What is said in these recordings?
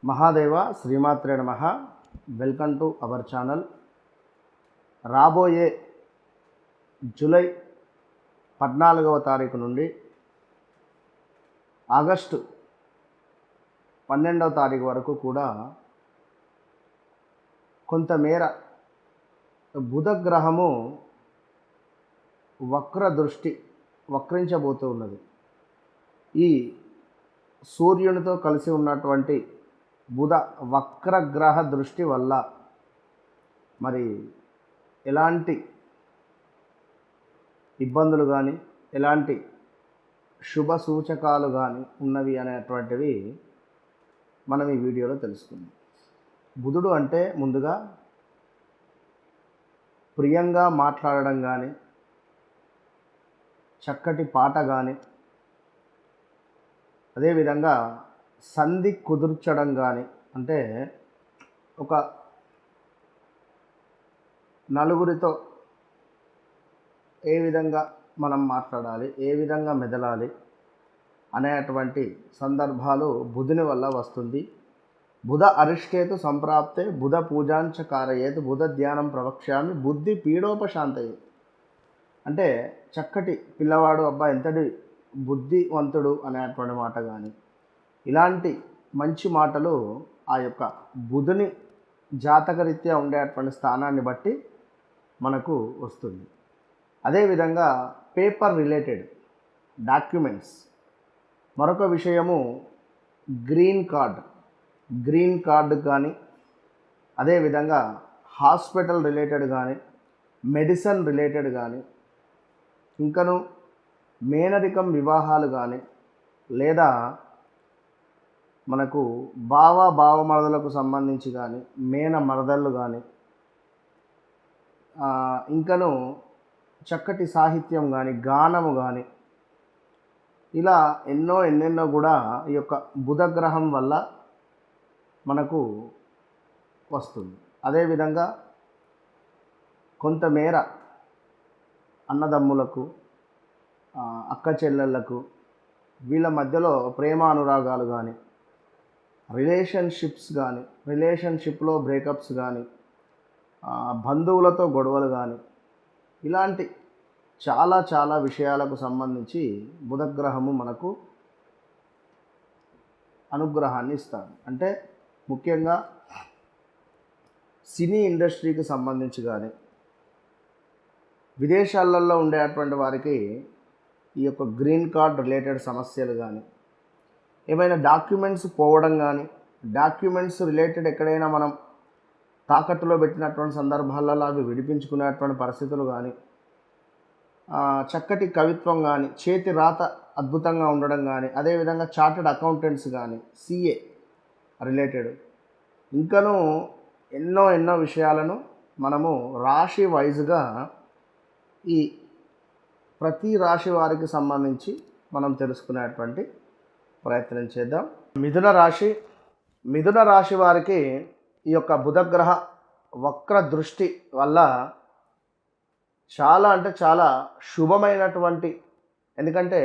మహాదేవ శ్రీమాత్రే నమః. Welcome to our channel. రాబోయే జూలై 14వ తారీఖు నుండి ఆగస్టు 12వ తారీఖు వరకు కూడా కొంతమేర బుధ గ్రహము వక్రించబోతూ ఉన్నది. ఈ సూర్యునితో కలిసి ఉన్నటువంటి బుధ వక్రగ్రహ దృష్టి వల్ల మరి ఎలాంటి ఇబ్బందులు కానీ ఎలాంటి శుభ సూచకాలు కానీ ఉన్నవి అనేటువంటివి మనం ఈ వీడియోలో తెలుసుకుందాం. బుధుడు అంటే ముందుగా ప్రియంగా మాట్లాడడం కానీ, చక్కటి పాట కానీ, అదేవిధంగా సంధి కుదుర్చడం కానీ, అంటే ఒక నలుగురితో ఏ విధంగా మనం మాట్లాడాలి, ఏ విధంగా మెదలాలి అనేటువంటి సందర్భాలు బుధుని వల్ల వస్తుంది. బుధ అరిష్టేతు సంప్రాప్తే బుధ పూజాంచ కారయేత్ బుధ ధ్యానం ప్రవక్ష్యామి బుద్ధి పీడోపశాంతయే. అంటే చక్కటి పిల్లవాడు, అబ్బా ఎంతటి బుద్ధివంతుడు అనేటువంటి మాట కానీ, ఇలాంటి మంచి మాటలు ఆ యొక్క బుధుని జాతకరీత్యా ఉండేటువంటి స్థానాన్ని బట్టి మనకు వస్తుంది. అదేవిధంగా పేపర్ రిలేటెడ్ డాక్యుమెంట్స్, మరొక విషయము గ్రీన్ కార్డు కానీ, అదేవిధంగా హాస్పిటల్ రిలేటెడ్ కానీ, మెడిసిన్ రిలేటెడ్ కానీ, ఇంకను మేనరికం వివాహాలు కానీ, లేదా మనకు బావమరదలకు సంబంధించి కానీ, మరదళ్ళు కానీ, ఇంకను చక్కటి సాహిత్యం కానీ, గానము కానీ, ఇలా ఎన్నెన్నో కూడా ఈ యొక్క బుధగ్రహం వల్ల మనకు వస్తుంది. అదేవిధంగా కొంతమేర అన్నదమ్ములకు, అక్క చెల్లెళ్ళకు, వీళ్ళ మధ్యలో ప్రేమానురాగాలు కానీ, రిలేషన్షిప్లో బ్రేకప్స్ కానీ, బంధువులతో గొడవలు కానీ, ఇలాంటి చాలా విషయాలకు సంబంధించి బుధగ్రహము మనకు అనుగ్రహాన్ని ఇస్తాడు. అంటే ముఖ్యంగా సినీ ఇండస్ట్రీకి సంబంధించి కానీ, విదేశాలలో ఉండేటువంటి వారికి ఈ యొక్క గ్రీన్ కార్డ్ రిలేటెడ్ సమస్యలు కానీ, ఏమైనా డాక్యుమెంట్స్ పోవడం కానీ, డాక్యుమెంట్స్ రిలేటెడ్ ఎక్కడైనా మనం తాకట్టులో పెట్టినటువంటి సందర్భాలలో అవి విడిపించుకునేటువంటి పరిస్థితులు కానీ, చక్కటి కవిత్వం కానీ, చేతి రాత అద్భుతంగా ఉండడం కానీ, అదేవిధంగా చార్టెడ్ అకౌంటెంట్స్ కానీ, సిఏ రిలేటెడ్, ఇంకనూ ఎన్నో విషయాలను మనము రాశి వైజ్గా ఈ ప్రతి రాశి వారికి సంబంధించి మనం తెలుసుకునేటువంటి ప్రయత్నం చేద్దాం. మిథున రాశి వారికి ఈ యొక్క బుధగ్రహ వక్ర దృష్టి వల్ల చాలా శుభమైనటువంటి, ఎందుకంటే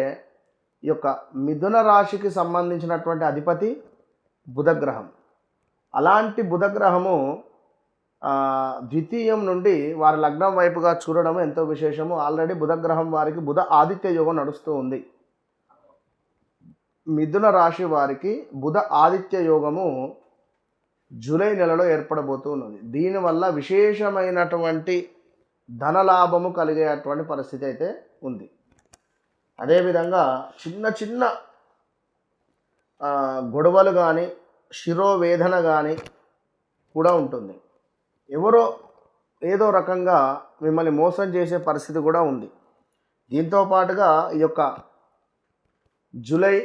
ఈ యొక్క మిథున రాశికి సంబంధించినటువంటి అధిపతి బుధగ్రహం. అలాంటి బుధగ్రహము ద్వితీయం నుండి వారి లగ్నం వైపుగా చూడడం ఎంతో విశేషము. ఆల్రెడీ బుధగ్రహం వారికి బుధ ఆదిత్య యోగం నడుస్తూ ఉంది. మిథున రాశి వారికి బుధ ఆదిత్య యోగము జూలై నెలలో ఏర్పడబోతూ ఉన్నది. దీనివల్ల విశేషమైనటువంటి ధనలాభము కలిగేటువంటి పరిస్థితి అయితే ఉంది. అదేవిధంగా చిన్న గొడవలు కానీ, శిరోవేదన కానీ కూడా ఉంటుంది. ఎవరో ఏదో రకంగా మిమ్మల్ని మోసం చేసే పరిస్థితి కూడా ఉంది. దీంతో పాటుగా ఈ యొక్క జూలై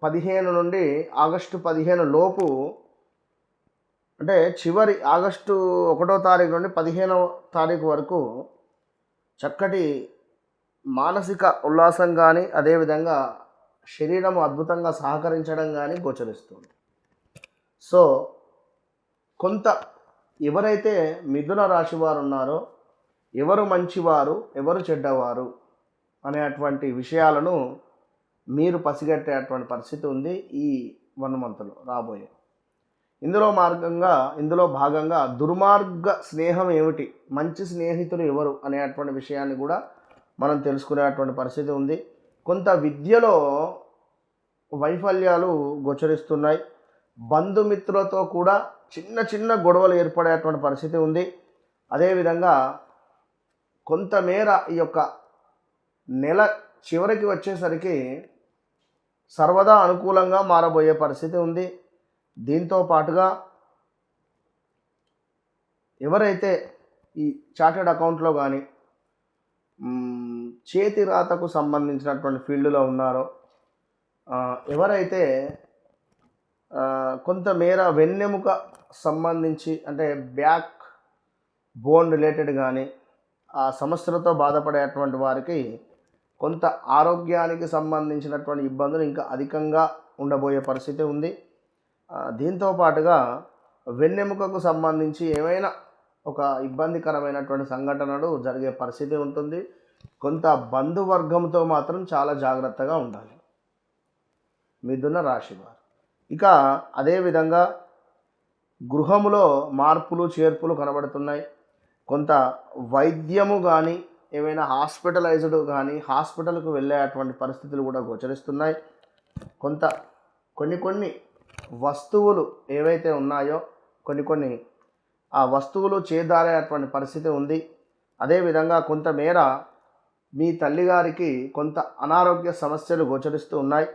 15 నుండి ఆగస్టు 15 లోపు, అంటే చివరి ఆగస్టు 1వ తారీఖు నుండి 15వ తారీఖు వరకు చక్కటి మానసిక ఉల్లాసం కానీ, అదేవిధంగా శరీరము అద్భుతంగా సహకరించడం కానీ గోచరిస్తుంది. సో కొంత ఎవరైతే మిథున రాశి వారు ఉన్నారో, ఎవరు మంచివారు ఎవరు చెడ్డవారు అనేటువంటి విషయాలను మీరు పసిగట్టేటువంటి పరిస్థితి ఉంది. ఈ 1 మంత్లో రాబోయే. ఇందులో భాగంగా దుర్మార్గ స్నేహం ఏమిటి, మంచి స్నేహితులు ఎవరు అనేటువంటి విషయాన్ని కూడా మనం తెలుసుకునేటువంటి పరిస్థితి ఉంది. కొంత విద్యలో వైఫల్యాలు గోచరిస్తున్నాయి. బంధుమిత్రులతో కూడా చిన్న చిన్న గొడవలు ఏర్పడేటువంటి పరిస్థితి ఉంది. అదేవిధంగా కొంతమేర ఈ యొక్క నెల చివరికి వచ్చేసరికి సర్వదా అనుకూలంగా మారబోయే పరిస్థితి ఉంది. దీంతో పాటుగా ఎవరైతే ఈ చార్టెడ్ అకౌంట్లో కానీ చేతి రాతకు సంబంధించినటువంటి ఫీల్డ్లో ఉన్నారో, ఎవరైతే కొంతమేర వెన్నెముక సంబంధించి అంటే బ్యాక్ బోన్ రిలేటెడ్ కానీ ఆ సమస్యలతో బాధపడేటువంటి వారికి కొంత ఆరోగ్యానికి సంబంధించినటువంటి ఇబ్బందులు ఇంకా అధికంగా ఉండబోయే పరిస్థితి ఉంది. దీంతో పాటుగా వెన్నెముకకు సంబంధించి ఏమైనా ఒక ఇబ్బందికరమైనటువంటి సంఘటనలు జరిగే పరిస్థితి ఉంటుంది. కొంత బంధువర్గంతో మాత్రం చాలా జాగ్రత్తగా ఉండాలి మిథున రాశి వారు. ఇక అదేవిధంగా గృహములో మార్పులు చేర్పులు కనబడుతున్నాయి. కొంత వైద్యము కానీ ఏమైనా హాస్పిటలైజ్డ్ కానీ హాస్పిటల్కు వెళ్ళేటువంటి పరిస్థితులు కూడా గోచరిస్తున్నాయి. కొన్ని వస్తువులు ఏవైతే ఉన్నాయో కొన్ని ఆ వస్తువులు చేదారేటువంటి పరిస్థితి ఉంది. అదేవిధంగా కొంతమేర మీ తల్లిగారికి కొంత అనారోగ్య సమస్యలు గోచరిస్తూ ఉన్నాయి.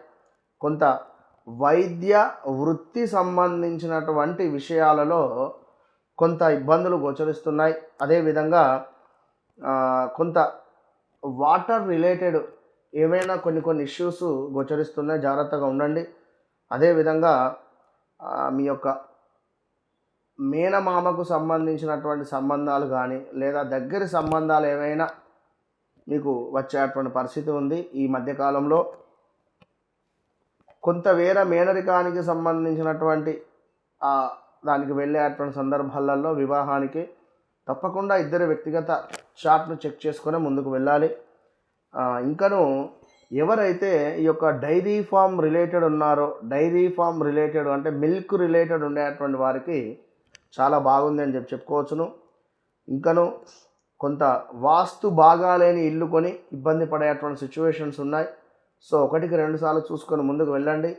కొంత వైద్య వృత్తి సంబంధించినటువంటి విషయాలలో కొంత ఇబ్బందులు గోచరిస్తున్నాయి. అదేవిధంగా కొంత వాటర్ రిలేటెడ్ ఏవైనా కొన్ని ఇష్యూస్ గోచరిస్తున్నాయి, జాగ్రత్తగా ఉండండి. అదేవిధంగా మీ యొక్క మేనమామకు సంబంధించినటువంటి సంబంధాలు కానీ లేదా దగ్గరి సంబంధాలు ఏమైనా మీకు వచ్చేటువంటి పరిస్థితి ఉంది. ఈ మధ్యకాలంలో కొంత వేరే మేనరికానికి సంబంధించినటువంటి దానికి వెళ్ళేటువంటి సందర్భాలలో వివాహానికి తప్పకుండా ఇద్దరు వ్యక్తిగత చార్ట్ను చెక్ చేసుకొని ముందుకు వెళ్ళాలి. ఇంకను ఎవరైతే ఈ యొక్క డైరీ ఫామ్ రిలేటెడ్ ఉన్నారో, డైరీ ఫామ్ రిలేటెడ్ అంటే మిల్క్ రిలేటెడ్ ఉండేటువంటి వారికి చాలా బాగుంది అని చెప్పుకోవచ్చును. ఇంకను కొంత వాస్తు బాగాలేని ఇల్లు కొని ఇబ్బంది పడేటువంటి సిచ్యువేషన్స్ ఉన్నాయి. సో 1-2 సార్లు చూసుకొని ముందుకు వెళ్ళండి.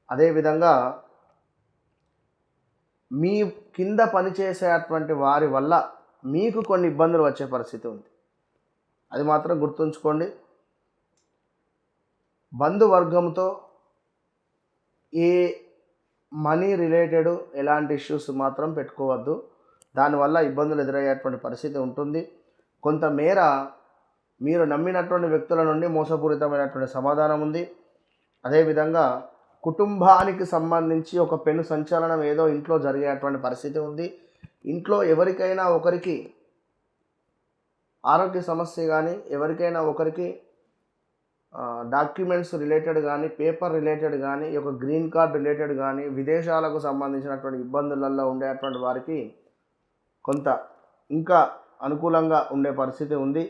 అదేవిధంగా మీ కింద పనిచేసేటువంటి వారి వల్ల మీకు కొన్ని ఇబ్బందులు వచ్చే పరిస్థితి ఉంది, అది మాత్రం గుర్తుంచుకోండి. బంధువర్గంతో ఏ మనీ రిలేటెడ్ ఎలాంటి ఇష్యూస్ మాత్రం పెట్టుకోవద్దు, దానివల్ల ఇబ్బందులు ఎదురయ్యేటువంటి పరిస్థితి ఉంటుంది. కొంతమేర మీరు నమ్మినటువంటి వ్యక్తుల నుండి మోసపూరితమైనటువంటి సమాధానం ఉంది. అదేవిధంగా కుటుంబానికి సంబంధించి ఒక పెను సంచలనం ఏదో ఇంట్లో జరిగేటువంటి పరిస్థితి ఉంది. ఇంట్లో ఎవరికైనా ఒకరికి ఆరోగ్య సమస్య కానీ, ఎవరికైనా ఒకరికి డాక్యుమెంట్స్ రిలేటెడ్ కానీ, పేపర్ రిలేటెడ్ కానీ, ఈ యొక్క గ్రీన్ కార్డ్ రిలేటెడ్ కానీ, విదేశాలకు సంబంధించినటువంటి ఇబ్బందులలో ఉండేటువంటి వారికి కొంత ఇంకా అనుకూలంగా ఉండే పరిస్థితి ఉంది.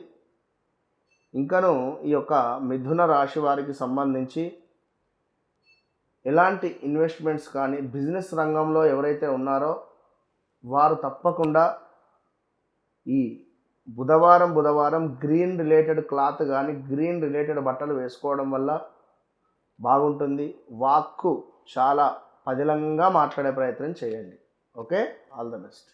ఇంకను ఈ యొక్క మిథున రాశి వారికి సంబంధించి ఎలాంటి ఇన్వెస్ట్మెంట్స్ కానీ బిజినెస్ రంగంలో ఎవరైతే ఉన్నారో వారు తప్పకుండా ఈ బుధవారం గ్రీన్ రిలేటెడ్ క్లాత్ కానీ, గ్రీన్ రిలేటెడ్ బట్టలు వేసుకోవడం వల్ల బాగుంటుంది. వాక్కు చాలా పదిలంగా మాట్లాడే ప్రయత్నం చేయండి. Okay, all the best.